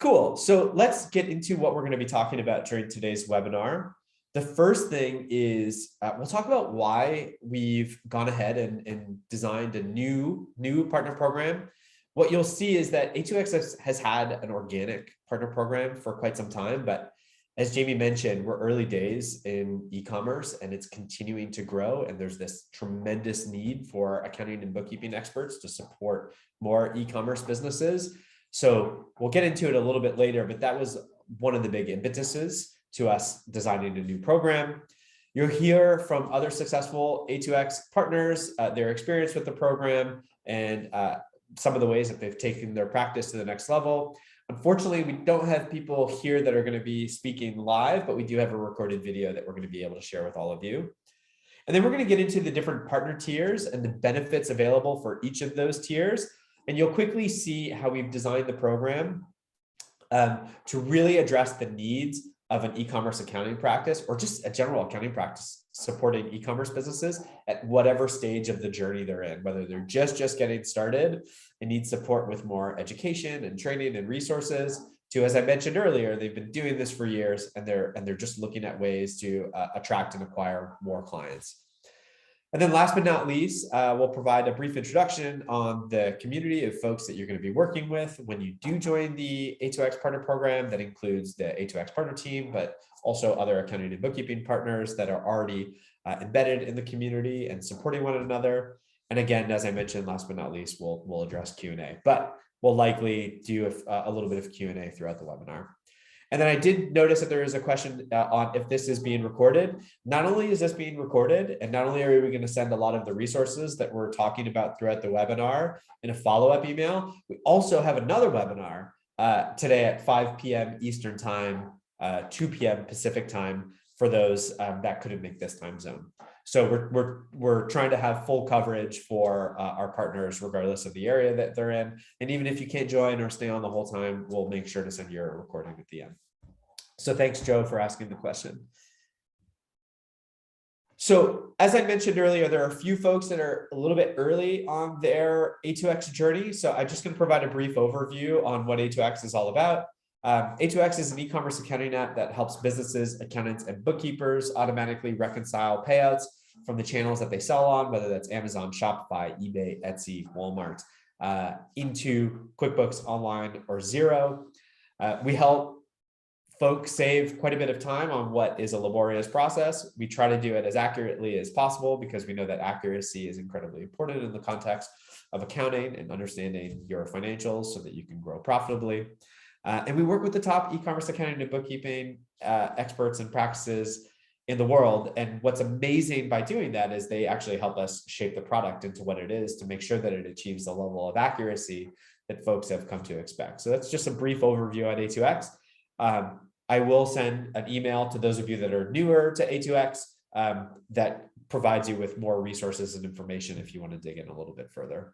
Cool. So let's get into what we're going to be talking about during today's webinar. The first thing is we'll talk about why we've gone ahead and designed a new partner program. What you'll see is that A2X has had an organic partner program for quite some time, but as Jamie mentioned, we're early days in e-commerce and it's continuing to grow. And there's this tremendous need for accounting and bookkeeping experts to support more e-commerce businesses. So we'll get into it a little bit later, but that was one of the big impetuses to us designing a new program. You'll hear from other successful A2X partners, their experience with the program, and some of the ways that they've taken their practice to the next level. Unfortunately, we don't have people here that are going to be speaking live, but we do have a recorded video that we're going to be able to share with all of you. And then we're going to get into the different partner tiers and the benefits available for each of those tiers. And you'll quickly see how we've designed the program to really address the needs of an e-commerce accounting practice or just a general accounting practice supporting e-commerce businesses at whatever stage of the journey they're in, whether they're just getting started and need support with more education and training and resources, to, as I mentioned earlier, they've been doing this for years and they're just looking at ways to attract and acquire more clients. And then last but not least, we'll provide a brief introduction on the community of folks that you're going to be working with when you do join the A2X Partner Program. That includes the A2X Partner Team, but also other accounting and bookkeeping partners that are already embedded in the community and supporting one another. And again, as I mentioned, last but not least, we'll address Q&A, but we'll likely do a little bit of Q&A throughout the webinar. And then I did notice that there is a question on if this is being recorded. Not only is this being recorded, and not only are we going to send a lot of the resources that we're talking about throughout the webinar in a follow-up email, we also have another webinar today at 5 p.m. Eastern time, 2 p.m. Pacific time for those that couldn't make this time zone. So we're trying to have full coverage for our partners, regardless of the area that they're in. And even if you can't join or stay on the whole time, we'll make sure to send you a recording at the end. So thanks, Joe, for asking the question. So as I mentioned earlier, there are a few folks that are a little bit early on their A2X journey. So I'm just going to provide a brief overview on what A2X is all about. A2X is an e-commerce accounting app that helps businesses, accountants, and bookkeepers automatically reconcile payouts from the channels that they sell on, whether that's Amazon, Shopify, eBay, Etsy, Walmart, into QuickBooks Online or Xero. We help folks save quite a bit of time on what is a laborious process. We try to do it as accurately as possible because we know that accuracy is incredibly important in the context of accounting and understanding your financials so that you can grow profitably. And we work with the top e-commerce accounting and bookkeeping experts and practices in the world. And what's amazing by doing that is they actually help us shape the product into what it is to make sure that it achieves the level of accuracy that folks have come to expect. So that's just a brief overview on A2X. I will send an email to those of you that are newer to A2X that provides you with more resources and information if you want to dig in a little bit further.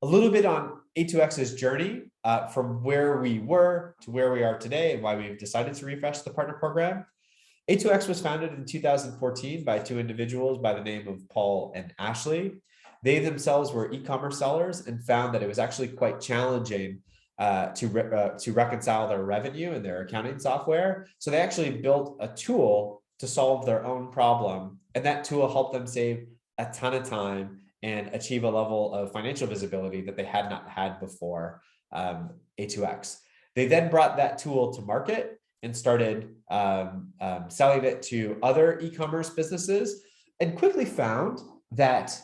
A little bit on A2X's journey from where we were to where we are today and why we've decided to refresh the partner program. A2X was founded in 2014 by two individuals by the name of Paul and Ashley. They themselves were e-commerce sellers and found that it was actually quite challenging to reconcile their revenue and their accounting software. So they actually built a tool to solve their own problem. And that tool helped them save a ton of time and achieve a level of financial visibility that they had not had before A2X. They then brought that tool to market and started selling it to other e-commerce businesses and quickly found that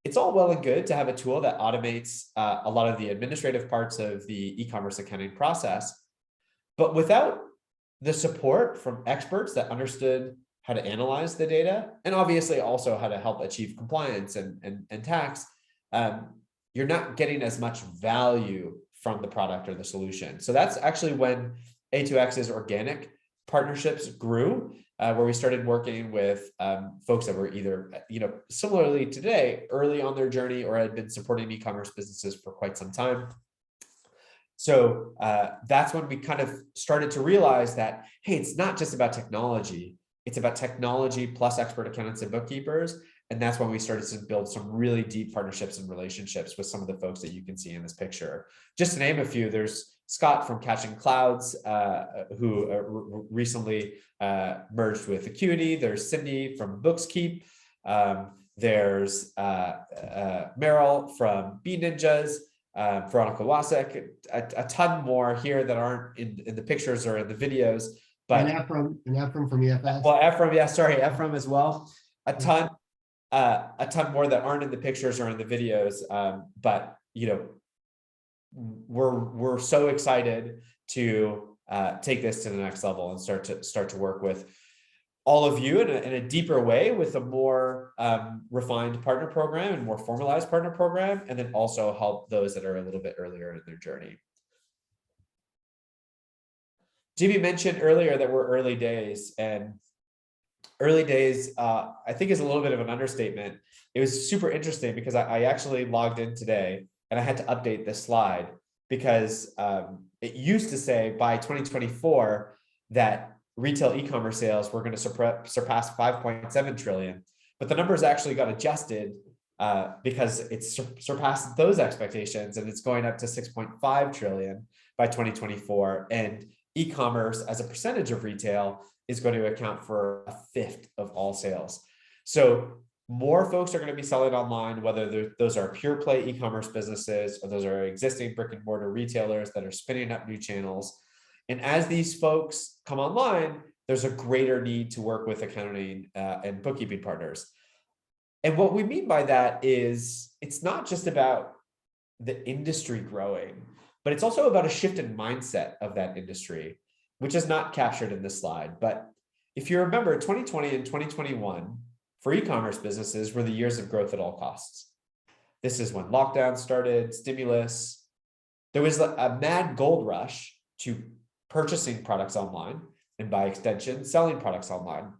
it's all well and good to have a tool that automates a lot of the administrative parts of the e-commerce accounting process, but without the support from experts that understood how to analyze the data, and obviously also how to help achieve compliance and tax, you're not getting as much value from the product or the solution. So that's actually when A2X's organic partnerships grew, where we started working with folks that were either, similarly today, early on their journey or had been supporting e-commerce businesses for quite some time. So that's when we kind of started to realize that, hey, it's not just about technology. It's about technology plus expert accountants and bookkeepers. And that's when we started to build some really deep partnerships and relationships with some of the folks that you can see in this picture. Just to name a few, there's Scott from Catching Clouds, who recently merged with Acuity. There's Cindy from Bookskeep. There's Meryl from Bee Ninjas, Veronica Wasek, a ton more here that aren't in the pictures or in the videos. But Ephraim from EFS. Well, Ephraim, yeah, sorry, Ephraim as well. A ton more that aren't in the pictures or in the videos. But we're so excited to take this to the next level and start to work with all of you in a deeper way, with a more refined partner program and more formalized partner program, and then also help those that are a little bit earlier in their journey. Jimmy mentioned earlier that we're early days, and early days, I think, is a little bit of an understatement. It was super interesting because I actually logged in today and I had to update this slide because it used to say by 2024 that retail e-commerce sales were going to surpass 5.7 trillion, but the numbers actually got adjusted because it's surpassed those expectations, and it's going up to 6.5 trillion by 2024. And e-commerce as a percentage of retail is going to account for 1/5 of all sales. So more folks are going to be selling online, whether those are pure play e-commerce businesses or those are existing brick and mortar retailers that are spinning up new channels. And as these folks come online, there's a greater need to work with accounting and bookkeeping partners. And what we mean by that is it's not just about the industry growing, but it's also about a shift in mindset of that industry, which is not captured in this slide. But if you remember, 2020 and 2021 for e-commerce businesses were the years of growth at all costs. This is when lockdown started, stimulus. There was a mad gold rush to purchasing products online, and by extension, selling products online.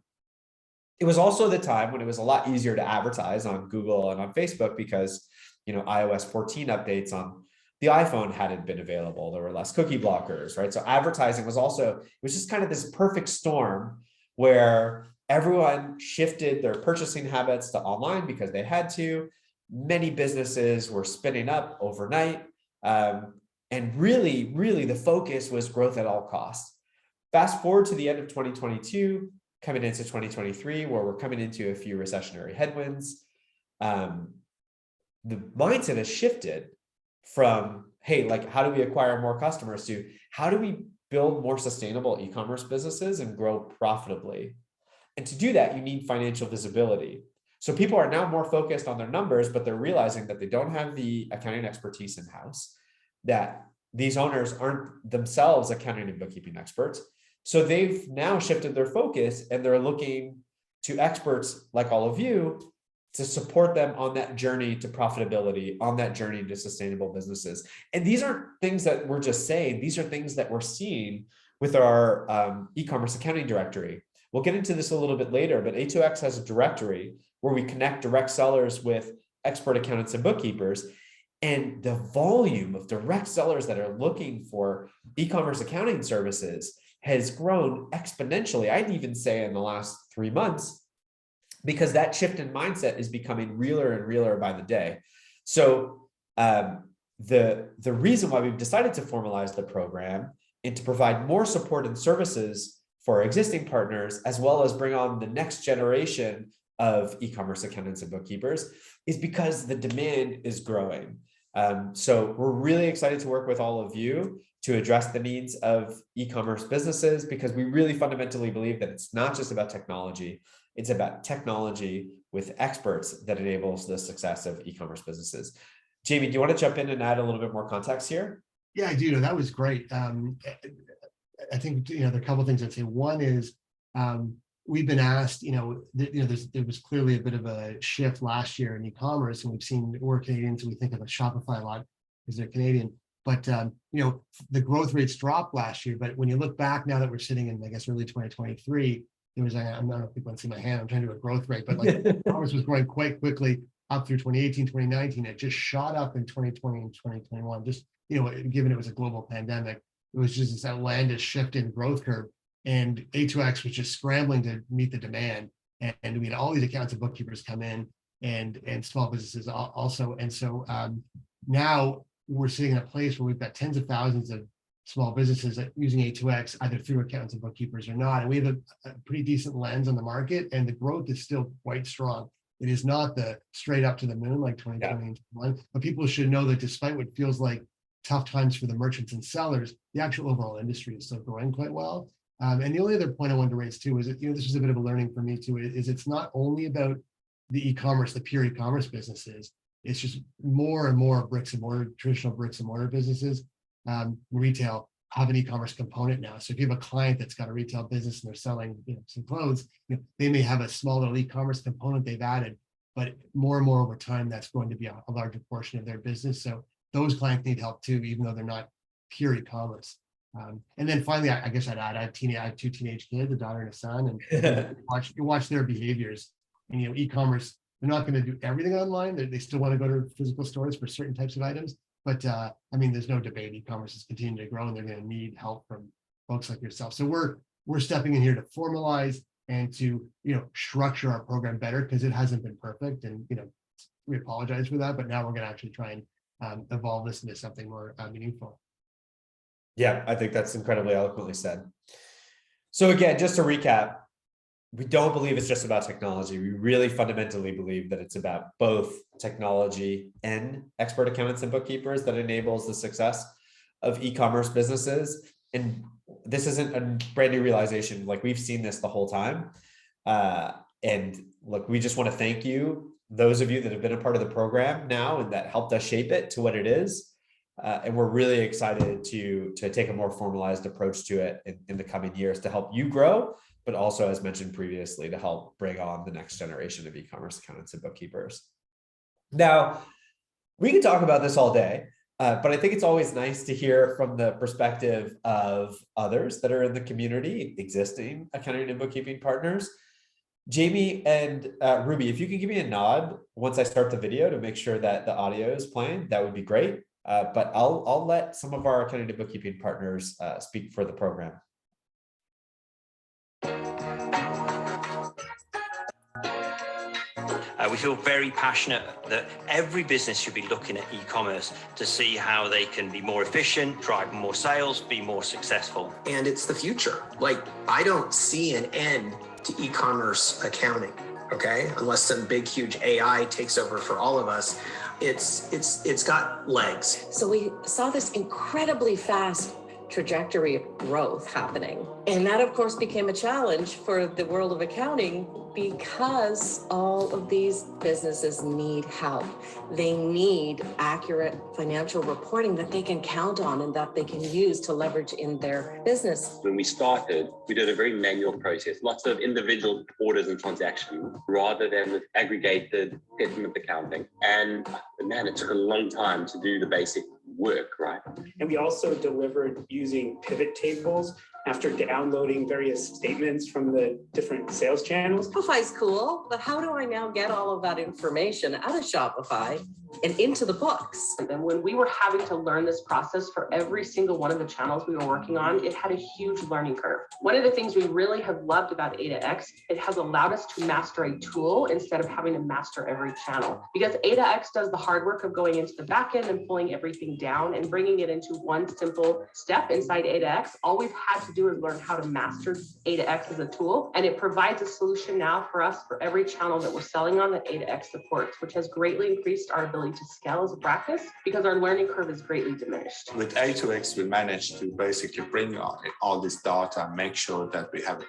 It was also the time when it was a lot easier to advertise on Google and on Facebook because, iOS 14 updates on the iPhone hadn't been available. There were less cookie blockers, right? So advertising was it was just kind of this perfect storm where everyone shifted their purchasing habits to online because they had to. Many businesses were spinning up overnight. And really, really the focus was growth at all costs. Fast forward to the end of 2022, coming into 2023, where we're coming into a few recessionary headwinds. The mindset has shifted from, hey, how do we acquire more customers, to how do we build more sustainable e-commerce businesses and grow profitably? And to do that, you need financial visibility. So people are now more focused on their numbers, but they're realizing that they don't have the accounting expertise in-house, that these owners aren't themselves accounting and bookkeeping experts. So they've now shifted their focus and they're looking to experts like all of you to support them on that journey to profitability, on that journey to sustainable businesses. And these aren't things that we're just saying, these are things that we're seeing with our e-commerce accounting directory. We'll get into this a little bit later, but A2X has a directory where we connect direct sellers with expert accountants and bookkeepers. And the volume of direct sellers that are looking for e-commerce accounting services has grown exponentially. I'd even say in the last 3 months, because that shift in mindset is becoming realer and realer by the day. So the reason why we've decided to formalize the program and to provide more support and services for our existing partners, as well as bring on the next generation of e-commerce accountants and bookkeepers, is because the demand is growing. So we're really excited to work with all of you to address the needs of e-commerce businesses, because we really fundamentally believe that it's not just about technology, it's about technology with experts that enables the success of e-commerce businesses. Jamie, do you want to jump in and add a little bit more context here? Yeah, I do. That was great. I think there are a couple of things I'd say. One is we've been asked, there was clearly a bit of a shift last year in e-commerce, and we've seen, we're Canadians, so we think of Shopify a lot because they're Canadian. But the growth rates dropped last year. But when you look back now that we're sitting in, I guess, early 2023, there was, I don't know if people can see my hand, I'm trying to do a growth rate, but e-commerce was growing quite quickly up through 2018, 2019. It just shot up in 2020 and 2021. Just given it was a global pandemic, it was just this outlandish shift in growth curve. And A2X was just scrambling to meet the demand. And we had all these accounts and bookkeepers come in, and small businesses also. And so now we're sitting in a place where we've got tens of thousands of small businesses using A2X either through accountants and bookkeepers or not. And we have a pretty decent lens on the market, and the growth is still quite strong. It is not the straight up to the moon like 2020 and 2021, but people should know that despite what feels like tough times for the merchants and sellers, the actual overall industry is still growing quite well. And the only other point I wanted to raise too is that, this was a bit of a learning for me too, is it's not only about the e-commerce, the pure e-commerce businesses. It's just more and more bricks and mortar, traditional bricks and mortar businesses, retail have an e-commerce component now. So if you have a client that's got a retail business and they're selling, some clothes, they may have a small little e-commerce component they've added, but more and more over time, that's going to be a larger portion of their business. So those clients need help too, even though they're not pure e-commerce. And then finally, I guess I'd add, I have two teenage kids, a daughter and a son, and you watch their behaviors. And e-commerce, they're not going to do everything online. They still want to go to physical stores for certain types of items. But there's no debate. E-commerce is continuing to grow, and they're going to need help from folks like yourself. So we're stepping in here to formalize and to structure our program better, because it hasn't been perfect, and we apologize for that. But now we're going to actually try and evolve this into something more meaningful. Yeah, I think that's incredibly eloquently said. So again, just to recap, we don't believe it's just about technology. We really fundamentally believe that it's about both technology and expert accountants and bookkeepers that enables the success of e-commerce businesses. And this isn't a brand new realization. Like, we've seen this the whole time. And look, we just want to thank you, those of you that have been a part of the program now and that helped us shape it to what it is. And we're really excited to take a more formalized approach to it in the coming years to help you grow, but also, as mentioned previously, to help bring on the next generation of e-commerce accountants and bookkeepers. Now, we can talk about this all day, but I think it's always nice to hear from the perspective of others that are in the community, existing accounting and bookkeeping partners. Jamie and Ruby, if you could give me a nod once I start the video to make sure that the audio is playing, that would be great. But I'll let some of our accounting and bookkeeping partners speak for the program. We feel very passionate that every business should be looking at e-commerce to see how they can be more efficient, drive more sales, be more successful. And it's the future. Like, I don't see an end to e-commerce accounting, okay? Unless some big, huge AI takes over for all of us. It's got legs. So we saw this incredibly fast trajectory of growth happening. And that, of course, became a challenge for the world of accounting, because all of these businesses need help. They need accurate financial reporting that they can count on and that they can use to leverage in their business. When we started, we did a very manual process, lots of individual orders and transactions rather than with aggregated settlement accounting. And man, it took a long time to do the basic work, right? And we also delivered using pivot tables after downloading various statements from the different sales channels. Shopify's cool, but how do I now get all of that information out of Shopify and into the books? And when we were having to learn this process for every single one of the channels we were working on, it had a huge learning curve. One of the things we really have loved about A2X, it has allowed us to master a tool instead of having to master every channel. Because A2X does the hard work of going into the back end and pulling everything down and bringing it into one simple step inside A2X. All we've had to do is learn how to master A2X as a tool, and it provides a solution now for us for every channel that we're selling on that A2X supports, which has greatly increased our ability to scale as a practice because our learning curve is greatly diminished. With A2X, we managed to basically bring all this data and make sure that we have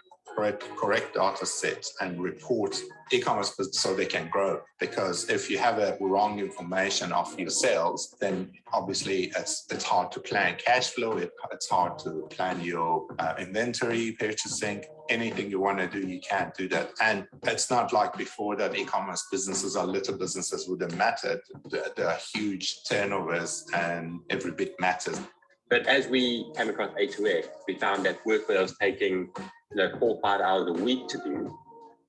correct data sets and report e-commerce so they can grow. Because if you have a wrong information of your sales, then obviously it's hard to plan cash flow. It's hard to plan your inventory, purchasing, anything you want to do, you can't do that. And it's not like before that e-commerce businesses or little businesses wouldn't matter. There are huge turnovers and every bit matters. But as we came across A2X, we found that work that was taking 4 or 5 hours a week to do,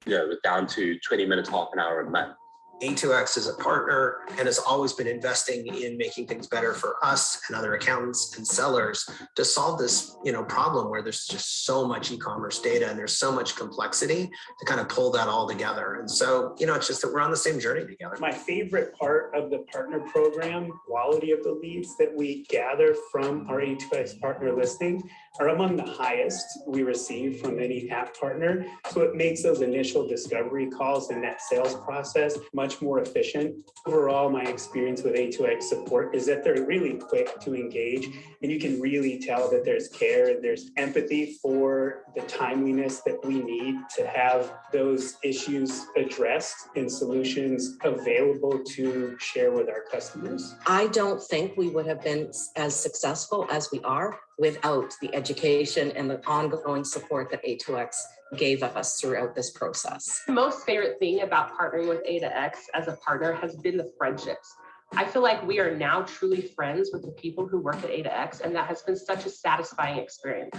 was down to 20 minutes, half an hour a month. A2X is a partner and has always been investing in making things better for us and other accountants and sellers to solve this, problem where there's just so much e-commerce data and there's so much complexity to kind of pull that all together. And so, it's just that we're on the same journey together. My favorite part of the partner program, quality of the leads that we gather from our A2X partner listing are among the highest we receive from any app partner. So it makes those initial discovery calls and that sales process much more efficient. Overall, my experience with A2X support is that they're really quick to engage, and you can really tell that there's care and there's empathy for the timeliness that we need to have those issues addressed and solutions available to share with our customers. I don't think we would have been as successful as we are without the education and the ongoing support that A2X gave us throughout this process. The most favorite thing about partnering with A2X as a partner has been the friendships. I feel like we are now truly friends with the people who work at A2X, and that has been such a satisfying experience.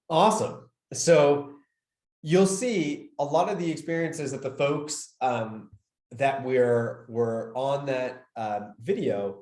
Awesome. So you'll see a lot of the experiences that the folks that were on that video,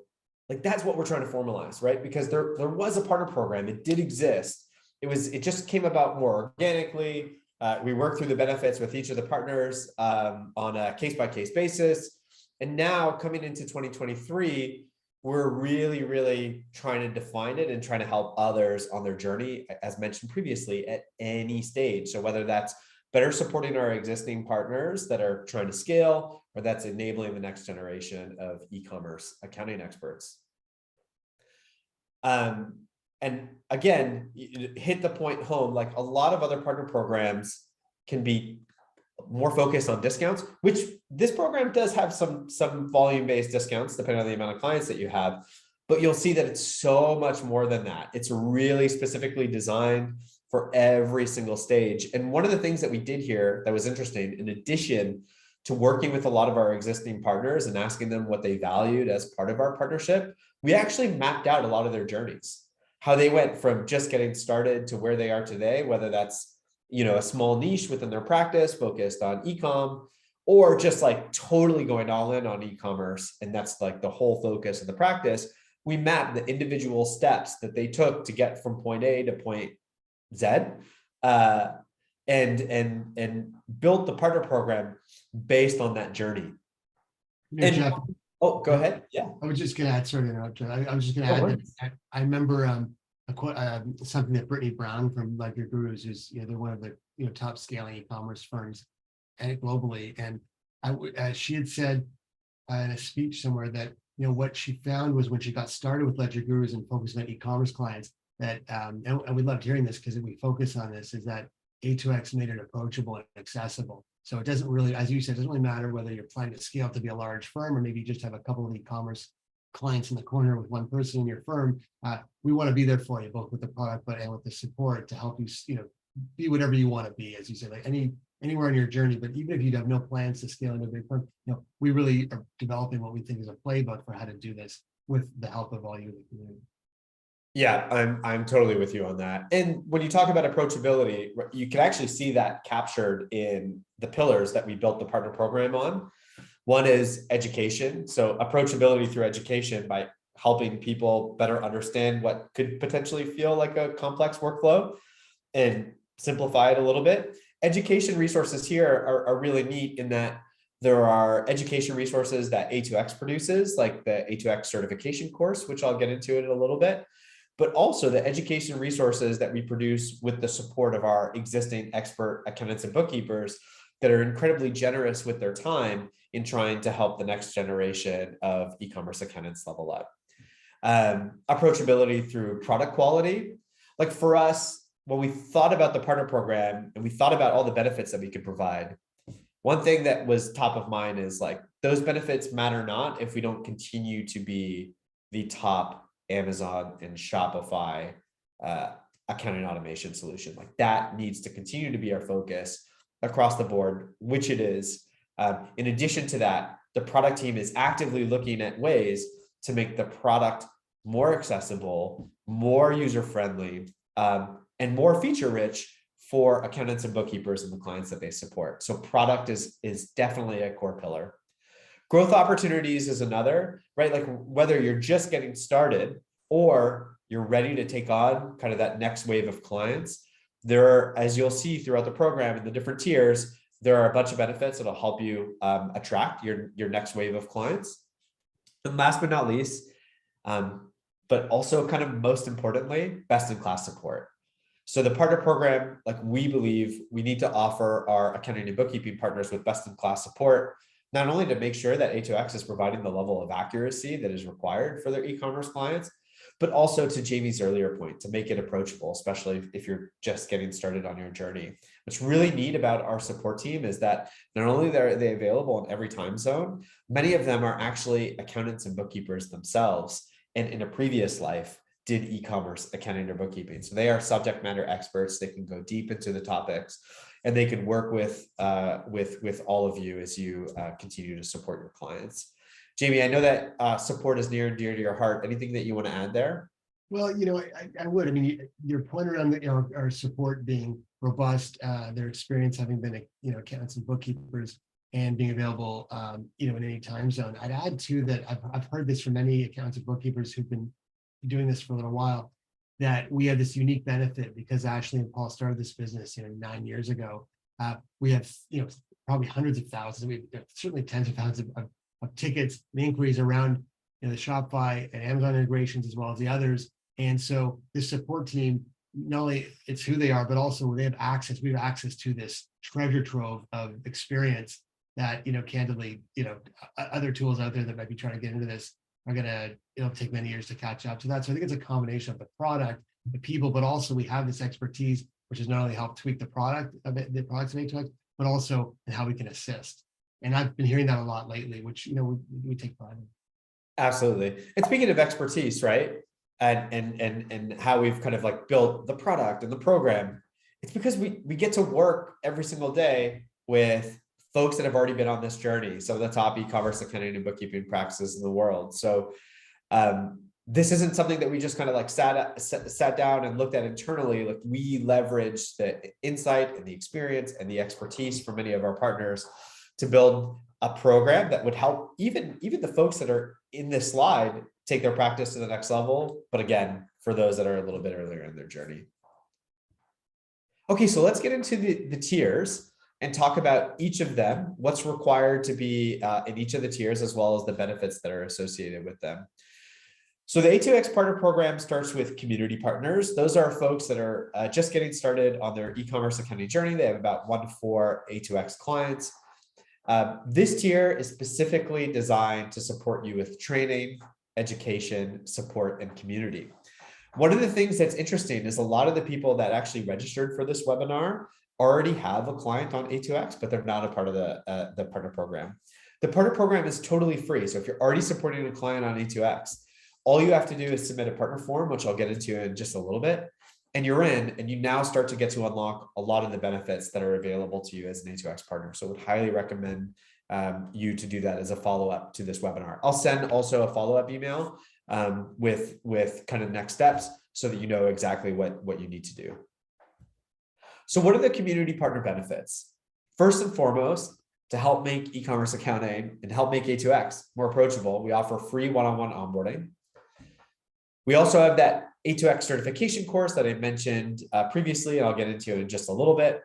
like that's what we're trying to formalize, right? Because there was a partner program, it did exist. It just came about more organically. We worked through the benefits with each of the partners on a case-by-case basis. And now coming into 2023, we're really trying to define it and trying to help others on their journey, as mentioned previously, at any stage. So whether that's better supporting our existing partners that are trying to scale, or that's enabling the next generation of e-commerce accounting experts. And again, hit the point home, like a lot of other partner programs can be more focused on discounts, which this program does have some volume-based discounts depending on the amount of clients that you have, but you'll see that it's so much more than that. It's really specifically designed for every single stage. And one of the things that we did here that was interesting, in addition to working with a lot of our existing partners and asking them what they valued as part of our partnership, we actually mapped out a lot of their journeys, how they went from just getting started to where they are today, whether that's a small niche within their practice focused on e-com, or just like totally going all in on e-commerce. And that's like the whole focus of the practice. We mapped the individual steps that they took to get from point A to point Z, and built the partner program based on that journey. Jeff, oh, go ahead. Yeah. I was just going to add, sorry to interrupt you. I was just going to add that I remember something that Brittany Brown from Ledger Gurus, who's they're one of the top scaling e-commerce firms and globally, and she had said in a speech somewhere that what she found was when she got started with Ledger Gurus and focusing on e-commerce clients, that and we loved hearing this because we focus on this, is that A2X made it approachable and accessible. So it doesn't really, as you said, it doesn't really matter whether you're trying to scale to be a large firm or maybe you just have a couple of e-commerce clients in the corner with one person in your firm. We want to be there for you, both with the product and with the support to help you, be whatever you want to be, as you said, like anywhere in your journey. But even if you have no plans to scale into a big firm, we really are developing what we think is a playbook for how to do this with the help of all you in the community. Yeah, I'm totally with you on that. And when you talk about approachability, you can actually see that captured in the pillars that we built the partner program on. One is education. So approachability through education by helping people better understand what could potentially feel like a complex workflow and simplify it a little bit. Education resources here are really neat in that there are education resources that A2X produces, like the A2X certification course, which I'll get into in a little bit, but also the education resources that we produce with the support of our existing expert accountants and bookkeepers that are incredibly generous with their time in trying to help the next generation of e-commerce accountants level up. Approachability through product quality. Like for us, when we thought about the partner program and we thought about all the benefits that we could provide, one thing that was top of mind is like, those benefits matter not if we don't continue to be the top Amazon and Shopify accounting automation solution. Like that needs to continue to be our focus across the board, which it is. In addition to that, the product team is actively looking at ways to make the product more accessible, more user-friendly, and more feature-rich for accountants and bookkeepers and the clients that they support. So product is definitely a core pillar. Growth opportunities is another, right? Like whether you're just getting started or you're ready to take on kind of that next wave of clients, there are, as you'll see throughout the program in the different tiers, there are a bunch of benefits that'll help you attract your next wave of clients. And last but not least, but also kind of most importantly, best-in-class support. So the partner program, like we believe we need to offer our accounting and bookkeeping partners with best-in-class support, not only to make sure that A2X is providing the level of accuracy that is required for their e-commerce clients, but also to Jamie's earlier point, to make it approachable, especially if you're just getting started on your journey. What's really neat about our support team is that not only are they available in every time zone, many of them are actually accountants and bookkeepers themselves, and in a previous life did e-commerce accounting or bookkeeping. So they are subject matter experts. They can go deep into the topics, and they can work with all of you as you continue to support your clients. Jamie, I know that support is near and dear to your heart. Anything that you want to add there? Well, I would. I mean, your point around our support being robust, their experience having been, accountants and bookkeepers, and being available, in any time zone. I'd add too that I've heard this from many accountants and bookkeepers who've been doing this for a little while, that we have this unique benefit because Ashley and Paul started this business, 9 years ago. We have, probably hundreds of thousands. We have certainly tens of thousands of tickets and inquiries around the Shopify and Amazon integrations as well as the others. And so this support team, not only it's who they are, but also we have access to this treasure trove of experience that, candidly, other tools out there that might be trying to get into this are it'll take many years to catch up to that. So I think it's a combination of the product, the people, but also we have this expertise, which has not only helped tweak the products of A2X, but also in how we can assist. And I've been hearing that a lot lately, which, we take pride in. Absolutely. And speaking of expertise, right? And how we've kind of like built the product and the program, it's because we get to work every single day with folks that have already been on this journey. Some of the top e-commerce accounting and bookkeeping practices in the world. So this isn't something that we just kind of like sat down and looked at internally. Like we leverage the insight and the experience and the expertise from many of our partners to build a program that would help even the folks that are in this slide take their practice to the next level. But again, for those that are a little bit earlier in their journey. Okay, so let's get into the tiers and talk about each of them, what's required to be in each of the tiers, as well as the benefits that are associated with them. So the A2X Partner Program starts with community partners. Those are folks that are just getting started on their e-commerce accounting journey. They have about 1 to 4 A2X clients. This tier is specifically designed to support you with training, education, support, and community. One of the things that's interesting is a lot of the people that actually registered for this webinar already have a client on A2X, but they're not a part of the partner program. The partner program is totally free. So if you're already supporting a client on A2X, all you have to do is submit a partner form, which I'll get into in just a little bit, and you're in, and you now start to get to unlock a lot of the benefits that are available to you as an A2X partner. So I would highly recommend you to do that as a follow-up to this webinar. I'll send also a follow-up email with kind of next steps so that you know exactly what you need to do. So what are the community partner benefits? First and foremost, to help make e-commerce accounting and help make A2X more approachable, we offer free one-on-one onboarding. We also have that A2X certification course that I mentioned previously, and I'll get into in just a little bit.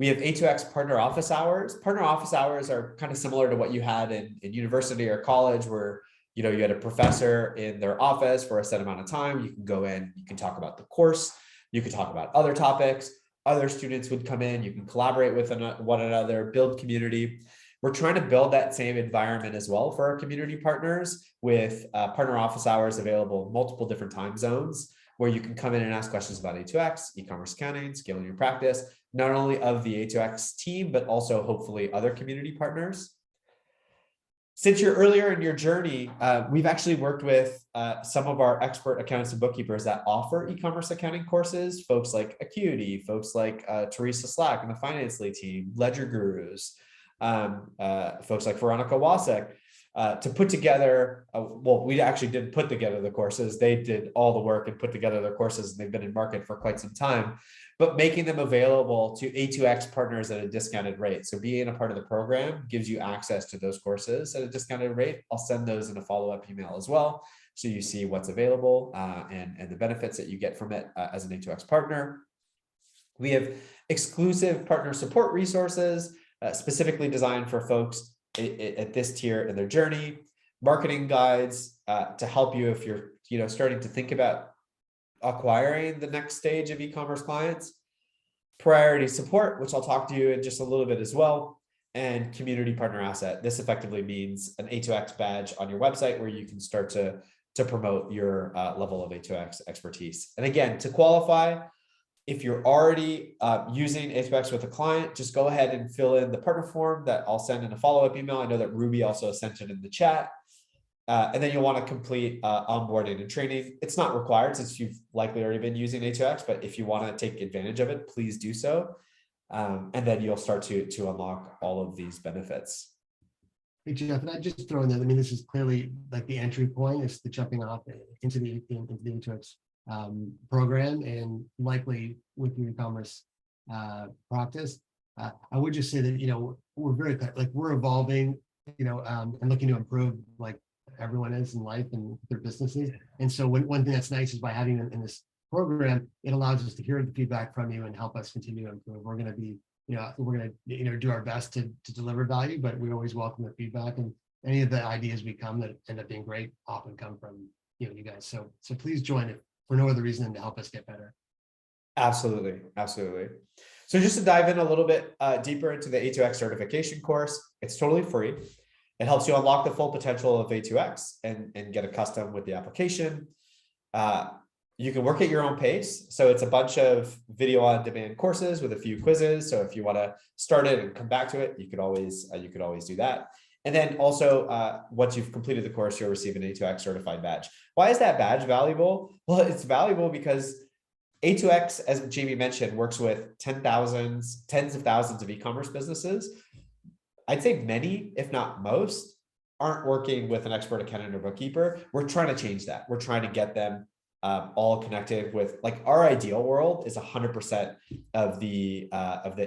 We have A2X partner office hours. Partner office hours are kind of similar to what you had in university or college, where you had a professor in their office for a set amount of time. You can go in, you can talk about the course, you can talk about other topics. Other students would come in, you can collaborate with one another, build community. We're trying to build that same environment as well for our community partners with partner office hours available in multiple different time zones, where you can come in and ask questions about A2X, e-commerce accounting, scaling your practice, not only of the A2X team, but also hopefully other community partners. Since you're earlier in your journey, we've actually worked with some of our expert accountants and bookkeepers that offer e-commerce accounting courses, folks like Acuity, folks like Teresa Slack and the Finance Lead team, Ledger Gurus, folks like Veronica Wasek. to put together, well, we actually didn't put together the courses. They did all the work and put together their courses, and they've been in market for quite some time, but making them available to A2X partners at a discounted rate. So being a part of the program gives you access to those courses at a discounted rate. I'll send those in a follow-up email as well, so you see what's available and the benefits that you get from it as an A2X partner. We have exclusive partner support resources specifically designed for folks at this tier in their journey, marketing guides to help you if you're starting to think about acquiring the next stage of e-commerce clients, priority support, which I'll talk to you in just a little bit as well, and community partner asset. This effectively means an A2X badge on your website where you can start to promote your level of A2X expertise. And again, to qualify, if you're already using A2X with a client, just go ahead and fill in the partner form that I'll send in a follow-up email. I know that Ruby also sent it in the chat. And then you'll want to complete onboarding and training. It's not required since you've likely already been using A2X, but if you want to take advantage of it, please do so. And then you'll start to unlock all of these benefits. Hey, Jeff, and I just throw in there, I mean, this is clearly like the entry point, it's the jumping off into the A2X program, and likely with your e-commerce practice. I would just say that, we're very, like, we're evolving, and looking to improve, like everyone is in life and their businesses. And so one thing that's nice is by having them in this program, it allows us to hear the feedback from you and help us continue to improve. We're going to be, we're going to do our best to deliver value, but we always welcome the feedback, and any of the ideas we come that end up being great often come from you guys. So please join it for no other reason than to help us get better. Absolutely. Absolutely. So just to dive in a little bit deeper into the A2X certification course, it's totally free. It helps you unlock the full potential of A2X and get accustomed with the application. You can work at your own pace. So it's a bunch of video on demand courses with a few quizzes. So if you want to start it and come back to it, you could always do that. And then also, once you've completed the course, you'll receive an A2X certified badge. Why is that badge valuable? Well, it's valuable because A2X, as Jamie mentioned, works with tens of thousands of e-commerce businesses. I'd say many, if not most, aren't working with an expert accountant or bookkeeper. We're trying to change that. We're trying to get them all connected with, like, our ideal world is 100% of the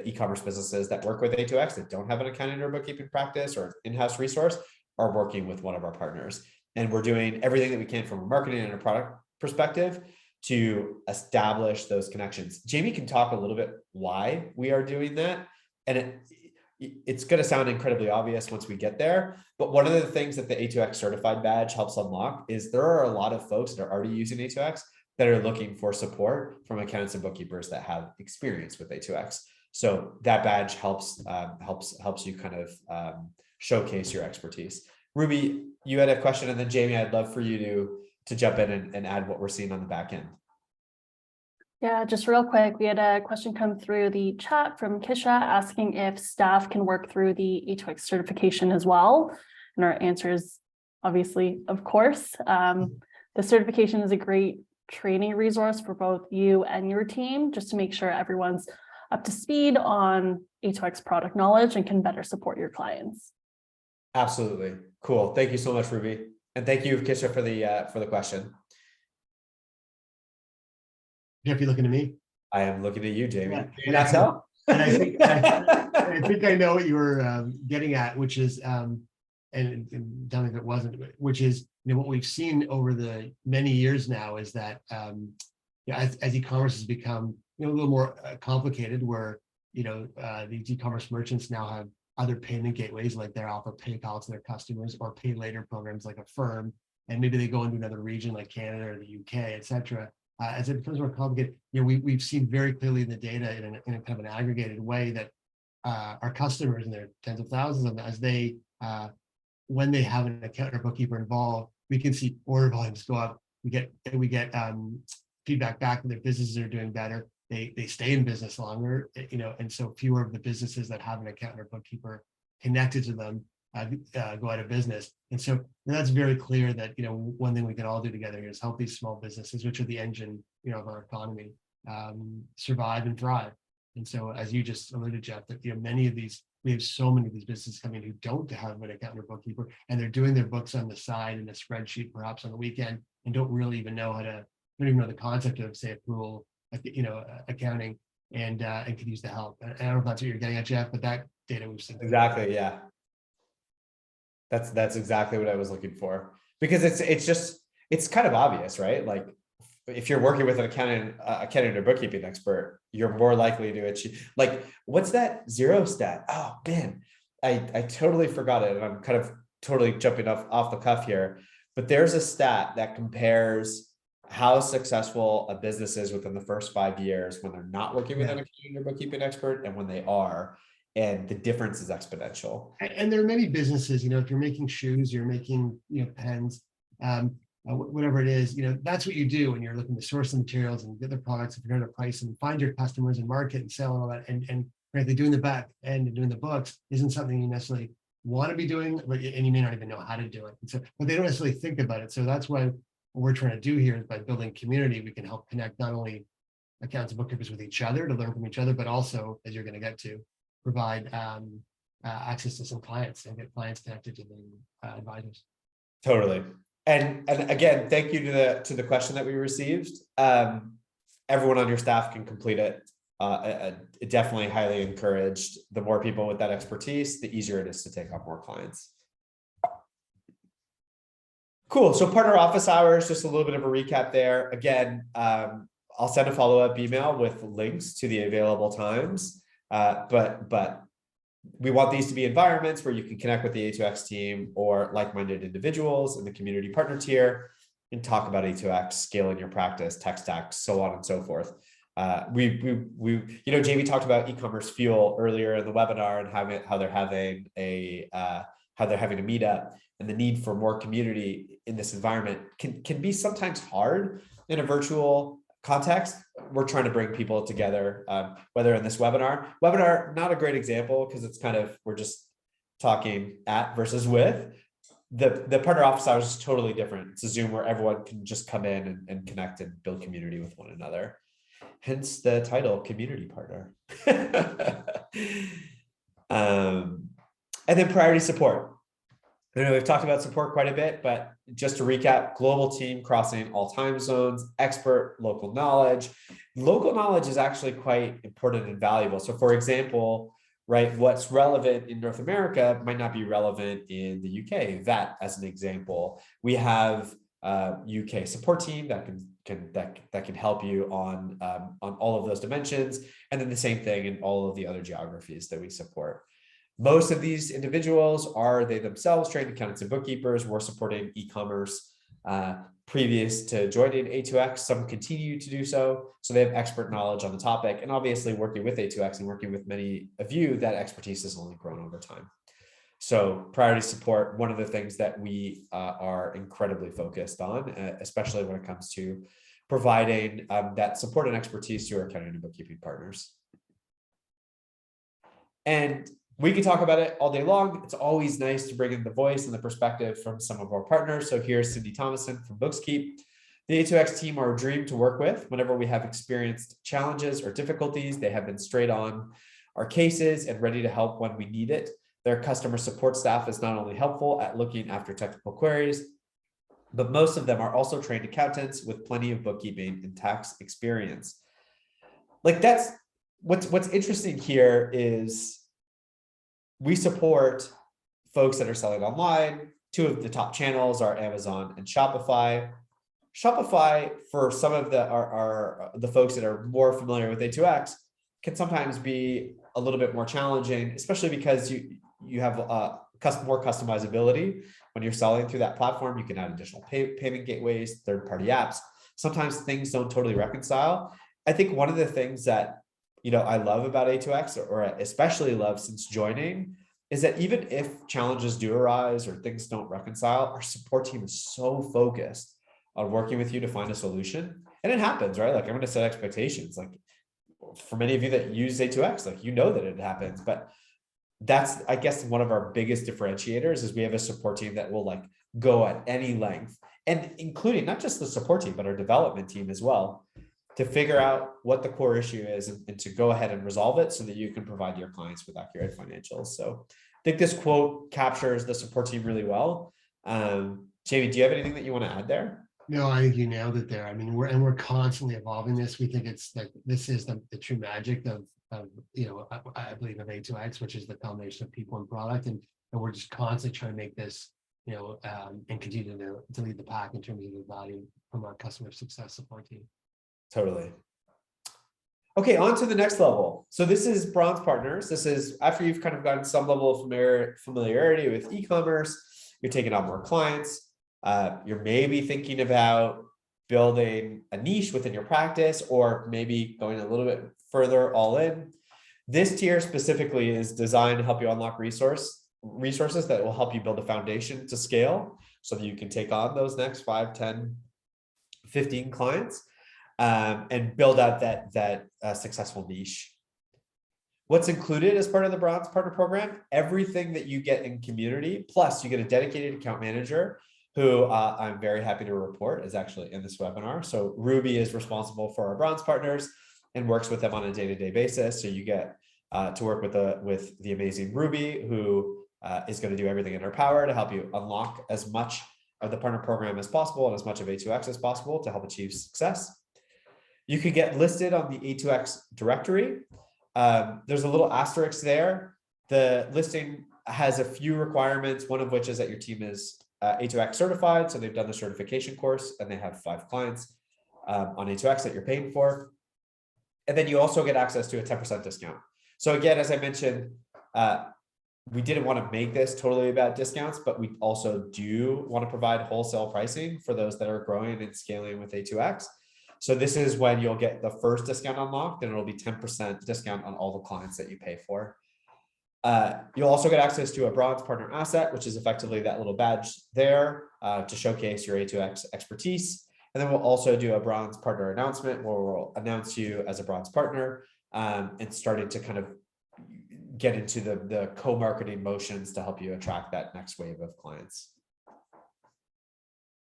e-commerce businesses that work with A2X that don't have an accounting or bookkeeping practice or in-house resource are working with one of our partners. And we're doing everything that we can from a marketing and a product perspective to establish those connections. Jamie can talk a little bit why we are doing that. And it's going to sound incredibly obvious once we get there, but one of the things that the A2X certified badge helps unlock is there are a lot of folks that are already using A2X that are looking for support from accountants and bookkeepers that have experience with A2X. So that badge helps you kind of showcase your expertise. Ruby, you had a question, and then Jamie, I'd love for you to jump in and add what we're seeing on the back end. Yeah, just real quick, we had a question come through the chat from Kisha asking if staff can work through the A2X certification as well. And our answer is obviously, of course. The certification is a great training resource for both you and your team, just to make sure everyone's up to speed on A2X product knowledge and can better support your clients. Absolutely. Cool. Thank you so much, Ruby. And thank you, Kisha, for the question. Jeff, you looking at me? I am looking at you, Jamie. Yeah. Can you not tell? And I think I know what you were getting at, which is, and tell me if it wasn't, which is, what we've seen over the many years now is that as e-commerce has become a little more complicated, where these e-commerce merchants now have other payment gateways, like they offer PayPal to their customers, or pay later programs like Affirm, and maybe they go into another region like Canada or the UK, etc. As it becomes more complicated, we've seen very clearly in the data in a kind of an aggregated way that our customers, and there are tens of thousands of them, as they when they have an accountant or bookkeeper involved, we can see order volumes go up. We get feedback back that their businesses are doing better. They stay in business longer, and so fewer of the businesses that have an accountant or bookkeeper connected to them go out of business. And so that's very clear that one thing we can all do together here is help these small businesses, which are the engine of our economy, survive and thrive. And so, as you just alluded, Jeff, that many of these we have so many of these businesses coming who don't have an accountant or bookkeeper, and they're doing their books on the side in a spreadsheet, perhaps on the weekend, and don't really even know don't even know the concept of, say, accrual, accounting, and could use the help. And I don't know if that's what you're getting at, Jeff, but that data we've seen. Exactly. Yeah. That's exactly what I was looking for, because it's kind of obvious, right? Like, if you're working with an accountant or bookkeeping expert, you're more likely to achieve, like, what's that zero stat? Oh man, I totally forgot it. And I'm kind of totally jumping off the cuff here, but there's a stat that compares how successful a business is within the first 5 years when they're not working with an accountant or bookkeeping expert and when they are, and the difference is exponential. And there are many businesses, if you're making shoes, you're making, pens, whatever it is, that's what you do when you're looking to source the materials and get the products and figure out a price and find your customers and market and sell and all that. And frankly, doing the back end and doing the books isn't something you necessarily want to be doing, and you may not even know how to do it. And so, but they don't necessarily think about it. So that's why what we're trying to do here is, by building community, we can help connect not only accountants and bookkeepers with each other to learn from each other, but also, as you're going to get to, provide access to some clients and get clients connected to the advisors. Totally. And again, thank you to the question that we received. Everyone on your staff can complete it. Definitely highly encouraged. The more people with that expertise, the easier it is to take on more clients. Cool. So partner office hours, just a little bit of a recap there. Again, I'll send a follow-up email with links to the available times. But we want these to be environments where you can connect with the A2X team or like-minded individuals in the community partner tier and talk about A2X, scaling your practice, tech stack, so on and so forth. Jamie talked about e-commerce fuel earlier in the webinar and how they're having a meetup, and the need for more community in this environment can be sometimes hard in a virtual context. We're trying to bring people together, whether in this webinar, not a great example because it's kind of, we're just talking at versus with. The partner office hours is totally different. It's a Zoom where everyone can just come in and connect and build community with one another. Hence the title, Community Partner. And then priority support. I know we've talked about support quite a bit, but just to recap, global team crossing all time zones, expert local knowledge. Local knowledge is actually quite important and valuable. So for example, right, what's relevant in North America might not be relevant in the UK. That as an example, we have a UK support team that can help you on all of those dimensions. And then the same thing in all of the other geographies that we support. Most of these individuals are they themselves trained accountants and bookkeepers. We're supporting e-commerce previous to joining A2X. Some continue to do so. So they have expert knowledge on the topic. And obviously working with A2X and working with many of you, that expertise has only grown over time. So priority support, one of the things that we are incredibly focused on, especially when it comes to providing that support and expertise to our accounting and bookkeeping partners. And we can talk about it all day long. It's always nice to bring in the voice and the perspective from some of our partners. So here's Cindy Thomason from Bookskeep. The A2X team are a dream to work with. Whenever we have experienced challenges or difficulties, they have been straight on our cases and ready to help when we need it. Their customer support staff is not only helpful at looking after technical queries, but most of them are also trained accountants with plenty of bookkeeping and tax experience. Like that's what's interesting here is we support folks that are selling online. Two of the top channels are Amazon and Shopify. Shopify, for some of the folks that are more familiar with A2X, can sometimes be a little bit more challenging, especially because you have more customizability when you're selling through that platform. You can add additional payment gateways, third-party apps. Sometimes things don't totally reconcile. I think one of the things that I love about A2X, or especially love since joining, is that even if challenges do arise or things don't reconcile, our support team is so focused on working with you to find a solution. And it happens, right? Like, I'm going to set expectations. Like, for many of you that use A2X, like, that it happens. But that's, I guess, one of our biggest differentiators is we have a support team that will like go at any length, and including not just the support team, but our development team as well, to figure out what the core issue is and to go ahead and resolve it so that you can provide your clients with accurate financials. So I think this quote captures the support team really well. Jamie, do you have anything that you want to add there? No, I think you nailed it there. I mean, we're constantly evolving this. We think it's like, this is the true magic of I believe of A2X, which is the combination of people and product. And we're just constantly trying to make this, and continue to lead the pack in terms of the value from our customer success support team. Totally. Okay, on to the next level. So this is bronze partners. This is after you've kind of gotten some level of familiarity with e-commerce, you're taking on more clients. You're maybe thinking about building a niche within your practice, or maybe going a little bit further all in. This tier specifically is designed to help you unlock resources that will help you build a foundation to scale so that you can take on those next 5, 10, 15 clients and build out that successful niche. What's included as part of the Bronze Partner Program? Everything that you get in community, plus you get a dedicated account manager who I'm very happy to report is actually in this webinar. So Ruby is responsible for our bronze partners and works with them on a day-to-day basis. So you get to work with the amazing Ruby, who is going to do everything in her power to help you unlock as much of the partner program as possible and as much of A2X as possible to help achieve success. You could get listed on the A2X Directory. There's a little asterisk there. The listing has a few requirements, one of which is that your team is A2X certified. So they've done the certification course and they have 5 clients on A2X that you're paying for. And then you also get access to a 10% discount. So again, as I mentioned, we didn't want to make this totally about discounts, but we also do want to provide wholesale pricing for those that are growing and scaling with A2X. So this is when you'll get the first discount unlocked, and it'll be 10% discount on all the clients that you pay for. You'll also get access to a bronze partner asset, which is effectively that little badge there to showcase your A2X expertise. And then we'll also do a bronze partner announcement where we'll announce you as a bronze partner and starting to kind of get into the co-marketing motions to help you attract that next wave of clients.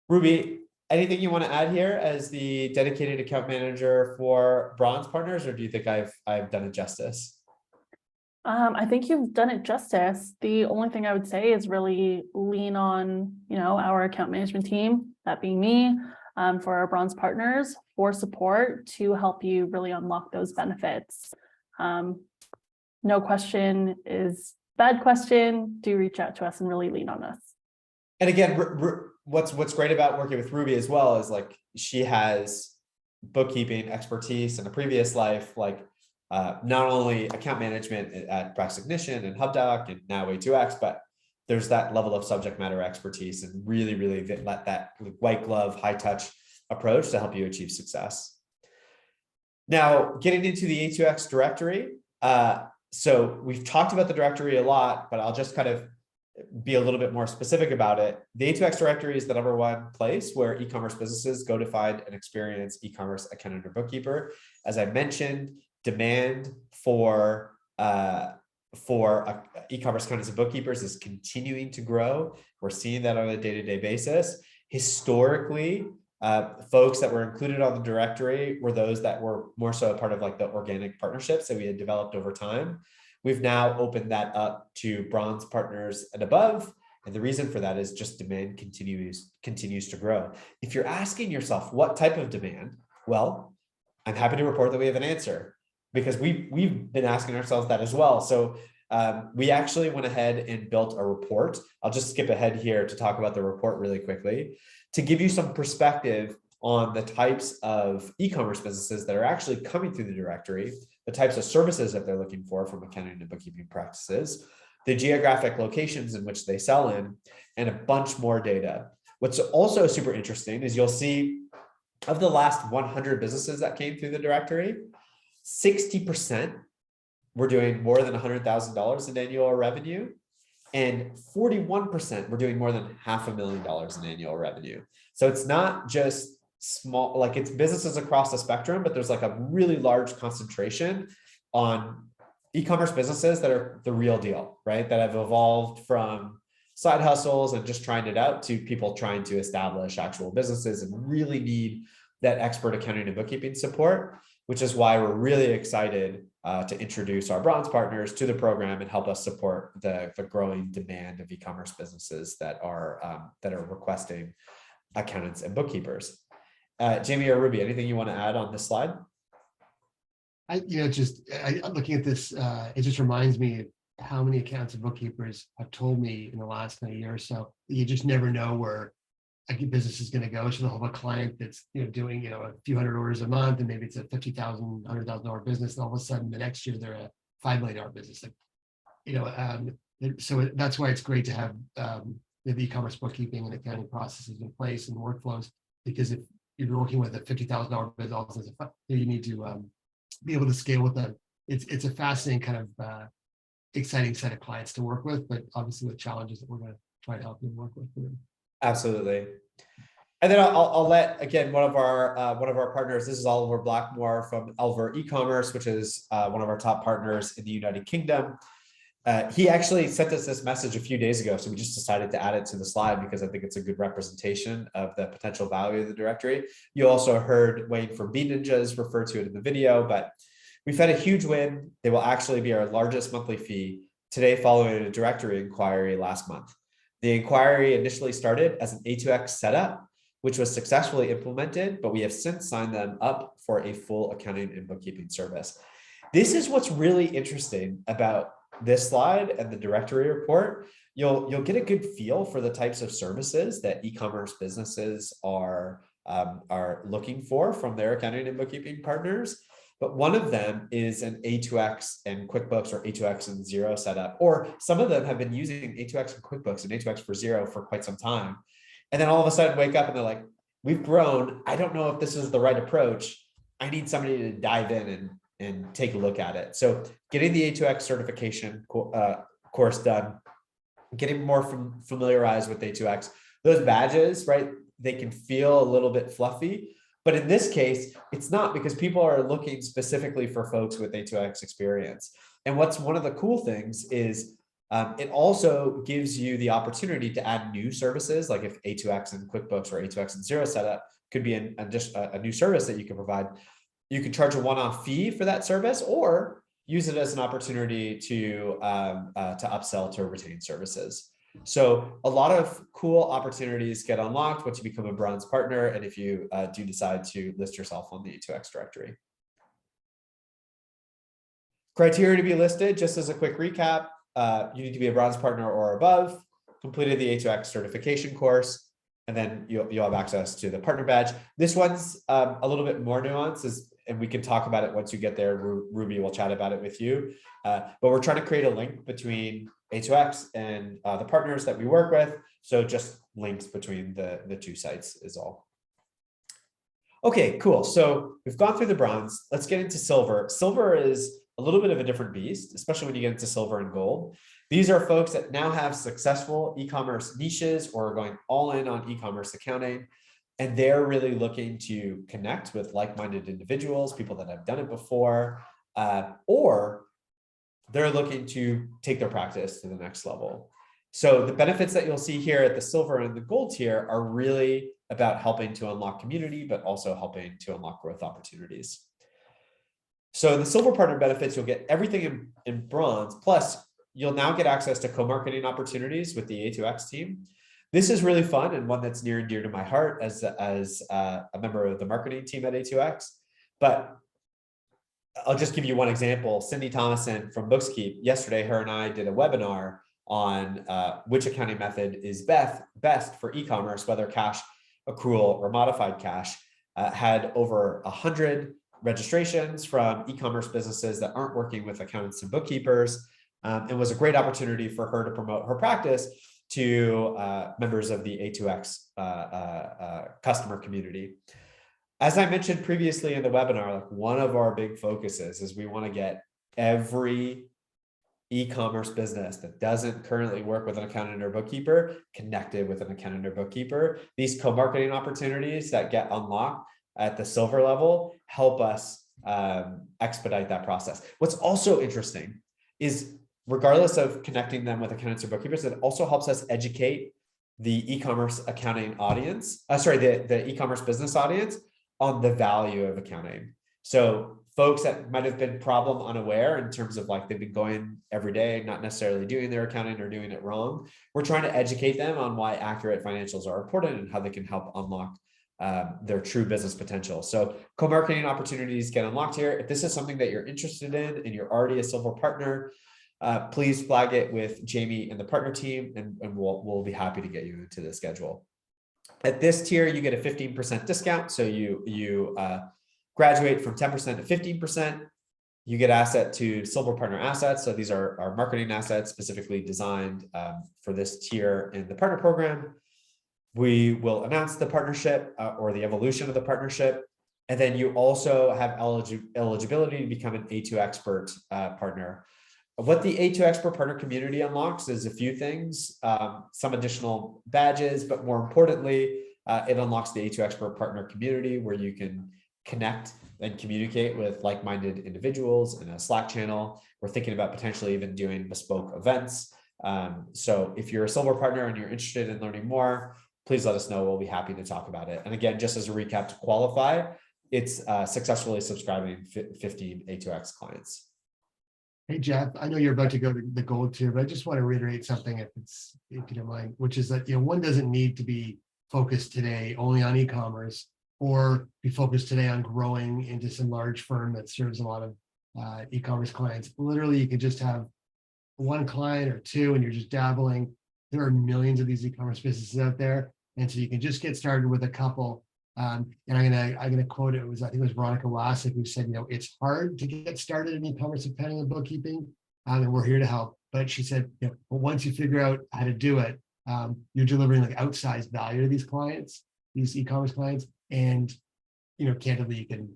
Ruby, anything you want to add here as the dedicated account manager for bronze partners, or do you think I've done it justice? I think you've done it justice. The only thing I would say is really lean on, our account management team, that being me, for our bronze partners for support to help you really unlock those benefits. No question is bad question. Do reach out to us and really lean on us. And again, what's great about working with Ruby as well is like she has bookkeeping expertise in a previous life, like not only account management at Practice Ignition and HubDoc and now A2X, but there's that level of subject matter expertise and really let that white glove, high touch approach to help you achieve success. Now, getting into the A2X Directory. So we've talked about the directory a lot, but I'll just kind of be a little bit more specific about it. The A2X Directory is the #1 place where e-commerce businesses go to find and experience e-commerce accountant or bookkeeper. As I mentioned, demand for e-commerce accountants and bookkeepers is continuing to grow. We're seeing that on a day-to-day basis. Historically, folks that were included on the directory were those that were more so a part of like the organic partnerships that we had developed over time. We've now opened that up to bronze partners and above. And the reason for that is just demand continues to grow. If you're asking yourself what type of demand, well, I'm happy to report that we have an answer because we've been asking ourselves that as well. So we actually went ahead and built a report. I'll just skip ahead here to talk about the report really quickly to give you some perspective on the types of e-commerce businesses that are actually coming through the directory, the types of services that they're looking for from accounting and bookkeeping practices, the geographic locations in which they sell in, and a bunch more data. What's also super interesting is you'll see of the last 100 businesses that came through the directory, 60% were doing more than $100,000 in annual revenue, and 41% were doing more than $500,000 in annual revenue. So it's not just small, like it's businesses across the spectrum, but there's like a really large concentration on e-commerce businesses that are the real deal, right? That have evolved from side hustles and just trying it out to people trying to establish actual businesses and really need that expert accounting and bookkeeping support, which is why we're really excited to introduce our bronze partners to the program and help us support the growing demand of e-commerce businesses that are requesting accountants and bookkeepers. Jamie or Ruby, anything you want to add on this slide? Looking at this, it just reminds me of how many accountants and bookkeepers have told me in the last year or so. You just never know where a business is going to go. So they'll have a client that's doing a few hundred orders a month, and maybe it's a $50,000, $100,000 business, and all of a sudden the next year they're a $5 million business. So that's why it's great to have the e-commerce bookkeeping and accounting processes in place and workflows, because if you're working with a $50,000 business, you need to be able to scale with them. It's a fascinating kind of exciting set of clients to work with, but obviously with challenges that we're going to try to help them work with. Absolutely. And then I'll let, again, one of our partners, this is Oliver Blackmore from Elver Ecommerce, which is one of our top partners in the United Kingdom. He actually sent us this message a few days ago, so we just decided to add it to the slide because I think it's a good representation of the potential value of the directory. You also heard Wayne from B Ninjas refer to it in the video, but we've had a huge win. They will actually be our largest monthly fee today, following a directory inquiry last month. The inquiry initially started as an A2X setup, which was successfully implemented, but we have since signed them up for a full accounting and bookkeeping service. This is what's really interesting about this slide and the directory report. You'll get a good feel for the types of services that e-commerce businesses are looking for from their accounting and bookkeeping partners. But one of them is an A2X and QuickBooks or A2X and Xero setup, or some of them have been using A2X and QuickBooks and A2X for Xero for quite some time. And then all of a sudden wake up and they're like, we've grown. I don't know if this is the right approach. I need somebody to dive in and take a look at it. So getting the A2X certification course done, getting more familiarized with A2X, those badges, right? They can feel a little bit fluffy, but in this case, it's not, because people are looking specifically for folks with A2X experience. And what's one of the cool things is it also gives you the opportunity to add new services, like if A2X and QuickBooks or A2X and Xero setup could be just a new service that you can provide. You can charge a one-off fee for that service, or use it as an opportunity to upsell to retain services. So a lot of cool opportunities get unlocked once you become a bronze partner, and if you do decide to list yourself on the A2X directory. Criteria to be listed, just as a quick recap, you need to be a bronze partner or above, completed the A2X certification course, and then you'll have access to the partner badge. This one's a little bit more nuanced, and we can talk about it once you get there. Ruby will chat about it with you. But we're trying to create a link between A2X and the partners that we work with. So just links between the two sites is all. Okay, cool. So we've gone through the bronze. Let's get into silver. Silver is a little bit of a different beast, especially when you get into silver and gold. These are folks that now have successful e-commerce niches or are going all in on e-commerce accounting. And they're really looking to connect with like-minded individuals, people that have done it before, or they're looking to take their practice to the next level. So the benefits that you'll see here at the silver and the gold tier are really about helping to unlock community, but also helping to unlock growth opportunities. So the silver partner benefits, you'll get everything in bronze, plus you'll now get access to co-marketing opportunities with the A2X team. This is really fun and one that's near and dear to my heart as a member of the marketing team at A2X. But I'll just give you one example. Cindy Thomason from Bookskeep, yesterday, her and I did a webinar on which accounting method is best for e-commerce, whether cash, accrual, or modified cash. Had over 100 registrations from e-commerce businesses that aren't working with accountants and bookkeepers. It was a great opportunity for her to promote her practice to members of the A2X customer community. As I mentioned previously in the webinar, like one of our big focuses is we want to get every e-commerce business that doesn't currently work with an accountant or bookkeeper connected with an accountant or bookkeeper. These co-marketing opportunities that get unlocked at the silver level help us expedite that process. What's also interesting is, regardless of connecting them with accountants or bookkeepers, it also helps us educate the e-commerce accounting audience, the e-commerce business audience on the value of accounting. So folks that might have been problem unaware in terms of like they've been going every day, not necessarily doing their accounting or doing it wrong, we're trying to educate them on why accurate financials are important and how they can help unlock their true business potential. So co-marketing opportunities get unlocked here. If this is something that you're interested in and you're already a silver partner, please flag it with Jamie and the partner team, and we'll be happy to get you into the schedule. At this tier, you get a 15% discount. So you graduate from 10% to 15%. You get asset to silver partner assets. So these are our marketing assets specifically designed for this tier in the partner program. We will announce the partnership or the evolution of the partnership. And then you also have eligibility to become an A2 Expert partner. What the A2 Expert partner community unlocks is a few things, some additional badges, but more importantly, it unlocks the A2 Expert partner community where you can connect and communicate with like-minded individuals in a Slack channel. We're thinking about potentially even doing bespoke events. So if you're a silver partner and you're interested in learning more, please let us know. We'll be happy to talk about it. And again, just as a recap to qualify, it's successfully subscribing 15 A2X clients. Hey, Jeff, I know you're about to go to the gold tier, but I just want to reiterate something if you don't mind, which is that, one doesn't need to be focused today only on e-commerce or be focused today on growing into some large firm that serves a lot of e-commerce clients. Literally, you could just have one client or two and you're just dabbling. There are millions of these e-commerce businesses out there. And so you can just get started with a couple. And I'm gonna quote it. I think it was Veronica Wassick who said, it's hard to get started in e-commerce accounting and bookkeeping, and we're here to help. But she said, but once you figure out how to do it, you're delivering like outsized value to these clients, these e-commerce clients, and candidly, you can,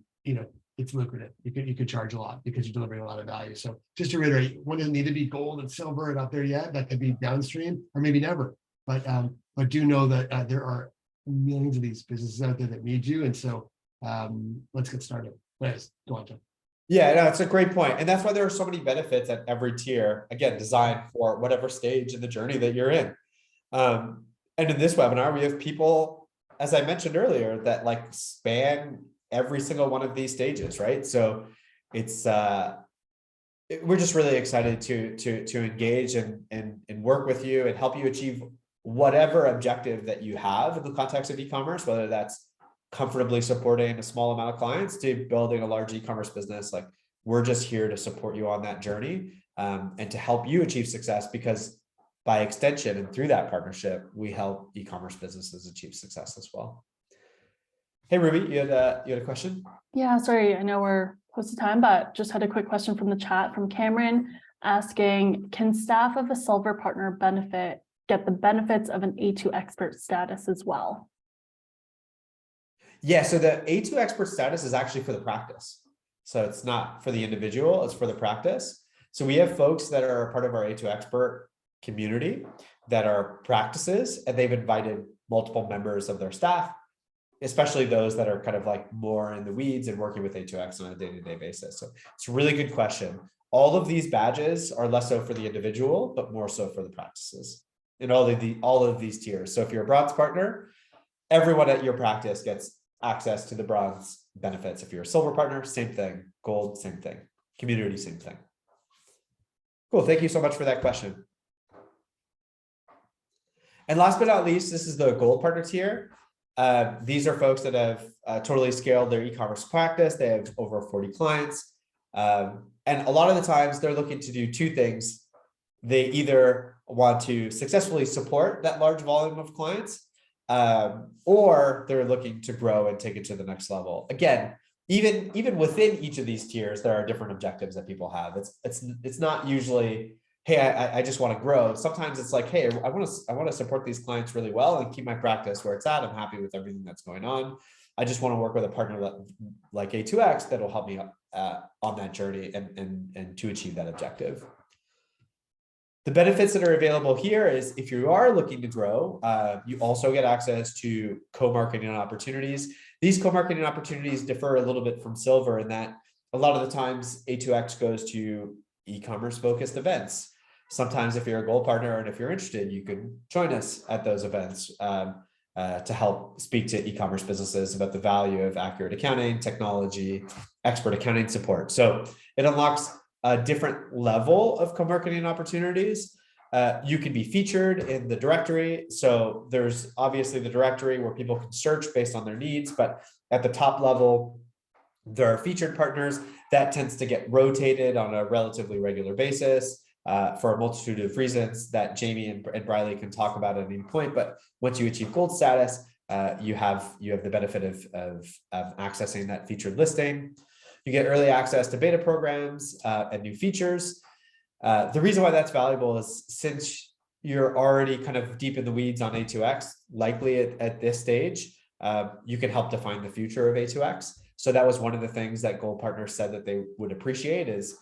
it's lucrative. You could charge a lot because you're delivering a lot of value. So just to reiterate, one doesn't need to be gold and silver and up there yet. That could be downstream or maybe never. But do know that there are millions of these businesses out there that need you. And so let's get started. Let's go on, John. Yeah, no, it's a great point. And that's why there are so many benefits at every tier, again, designed for whatever stage in the journey that you're in. And in this webinar, we have people, as I mentioned earlier, that like span every single one of these stages, right? So it's we're just really excited to engage and work with you and help you achieve whatever objective that you have in the context of e-commerce, whether that's comfortably supporting a small amount of clients to building a large e-commerce business. Like, we're just here to support you on that journey and to help you achieve success, because by extension and through that partnership, we help e-commerce businesses achieve success as well. Hey, Ruby, you had a question? Yeah, sorry, I know we're close to time, but just had a quick question from the chat from Cameron asking, can staff of a silver partner get the benefits of an A2 expert status as well? Yeah, so the A2 expert status is actually for the practice. So it's not for the individual, it's for the practice. So we have folks that are a part of our A2 expert community that are practices, and they've invited multiple members of their staff, especially those that are kind of like more in the weeds and working with A2X on a day-to-day basis. So it's a really good question. All of these badges are less so for the individual, but more so for the practices in all of these tiers. So if you're a bronze partner, everyone at your practice gets access to the bronze benefits. If you're a silver partner, same thing. Gold, same thing. Community, same thing. Cool. Thank you so much for that question. And last but not least, this is the gold partner tier. These are folks that have totally scaled their e-commerce practice. They have over 40 clients. And a lot of the times they're looking to do two things. They either want to successfully support that large volume of clients, or they're looking to grow and take it to the next level. Again, even within each of these tiers, there are different objectives that people have. It's not usually, hey, I just want to grow. Sometimes it's like, hey, I want to support these clients really well and keep my practice where it's at. I'm happy with everything that's going on. I just want to work with a partner like A2X that will help me on that journey and to achieve that objective. The benefits that are available here is if you are looking to grow, you also get access to co-marketing opportunities. These co-marketing opportunities differ a little bit from silver in that a lot of the times A2X goes to e-commerce focused events. Sometimes if you're a gold partner and if you're interested, you can join us at those events. to help speak to e-commerce businesses about the value of accurate accounting, technology, expert accounting support. So it unlocks a different level of co-marketing opportunities. You can be featured in the directory. So there's obviously the directory where people can search based on their needs, but at the top level, there are featured partners that tends to get rotated on a relatively regular basis for a multitude of reasons that Jamie and Briley can talk about at any point. But once you achieve gold status, you have the benefit of accessing that featured listing. You get early access to beta programs and new features. The reason why that's valuable is since you're already kind of deep in the weeds on A2X, likely at this stage, you can help define the future of A2X. So that was one of the things that Gold Partners said that they would appreciate is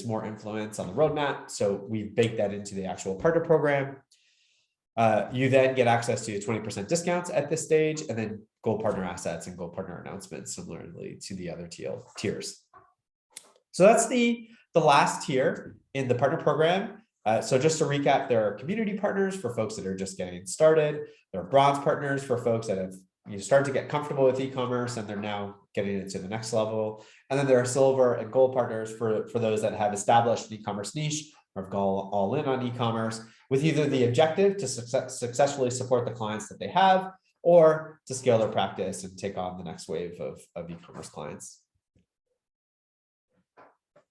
more influence on the roadmap. So we baked that into the actual partner program. You then get access to 20% discounts at this stage, and then Gold Partner assets and Gold Partner announcements similarly to the other tiers. So that's the last tier in the partner program. So just to recap, there are community partners for folks that are just getting started. There are bronze partners for folks that have start to get comfortable with e-commerce and they're now getting it to the next level. And then there are silver and gold partners for those that have established an e-commerce niche or have gone all in on e-commerce with either the objective to successfully support the clients that they have or to scale their practice and take on the next wave of e-commerce clients.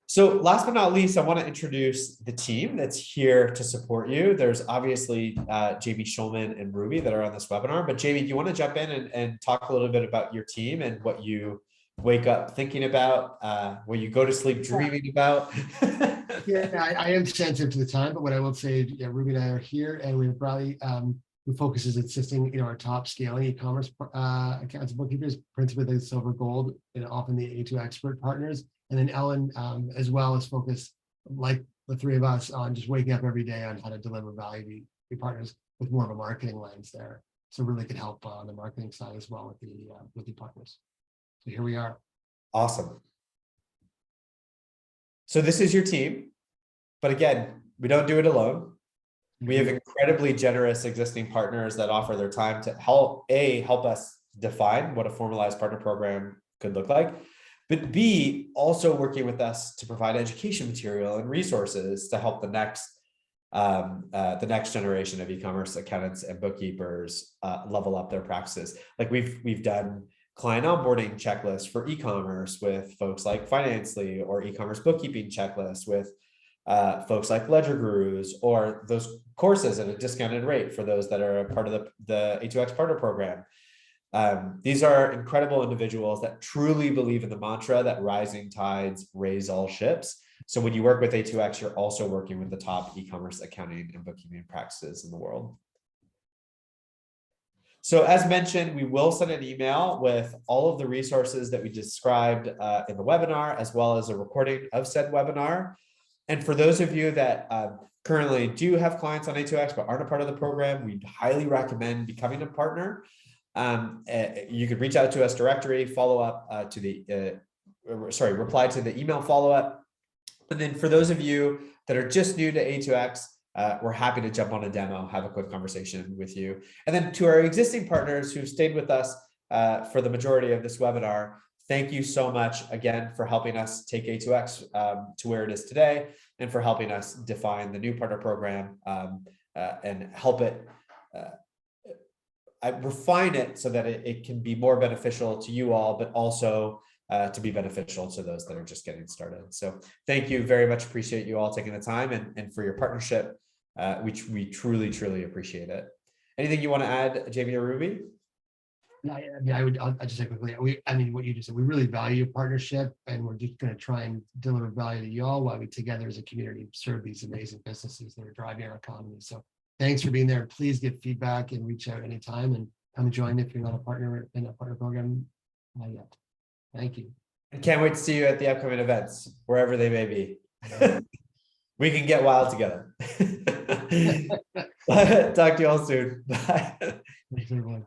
So last but not least, I want to introduce the team that's here to support you. There's obviously Jamie Shulman and Ruby that are on this webinar, but Jamie, do you want to jump in and talk a little bit about your team and what you wake up thinking about, what you go to sleep dreaming about? Yeah, I am sensitive to the time, but what I will say, yeah, Ruby and I are here, and we probably who focuses assisting our top scaling e-commerce accounts and bookkeepers, principally the silver, gold, and often the A2X partners. And then Ellen, as well as focus, like the three of us, on just waking up every day on how to deliver value to partners with more of a marketing lens there. So really could help on the marketing side as well with the partners. So here we are. Awesome. So this is your team, but again, we don't do it alone. We have incredibly generous existing partners that offer their time to help us define what a formalized partner program could look like, but B, also working with us to provide education material and resources to help the next generation of e-commerce accountants and bookkeepers level up their practices. Like we've done client onboarding checklists for e-commerce with folks like Financely, or e-commerce bookkeeping checklists with folks like Ledger Gurus, or those courses at a discounted rate for those that are a part of the A2X Partner Program. These are incredible individuals that truly believe in the mantra that rising tides raise all ships. So when you work with A2X, you're also working with the top e-commerce accounting and bookkeeping practices in the world. So as mentioned, we will send an email with all of the resources that we described in the webinar, as well as a recording of said webinar. And for those of you that currently do have clients on A2X but aren't a part of the program, we'd highly recommend becoming a partner. You could reach out to us directory, reply to the email follow-up. And then for those of you that are just new to A2X, we're happy to jump on a demo, have a quick conversation with you. And then to our existing partners who've stayed with us for the majority of this webinar, thank you so much again for helping us take A2X to where it is today, and for helping us define the new partner program and help it refine it so that it can be more beneficial to you all, but also to be beneficial to those that are just getting started. So thank you very much. Appreciate you all taking the time and for your partnership, which we truly, truly appreciate it. Anything you want to add, Jamie or Ruby? I'll just say quickly, I mean, what you just said, we really value partnership, and we're just going to try and deliver value to y'all while we together as a community serve these amazing businesses that are driving our economy. So thanks for being there. Please give feedback and reach out anytime, and come join if you're not a partner in a partner program yet. Thank you. And can't wait to see you at the upcoming events, wherever they may be. We can get wild together. Talk to you all soon. Bye. Thanks, everyone.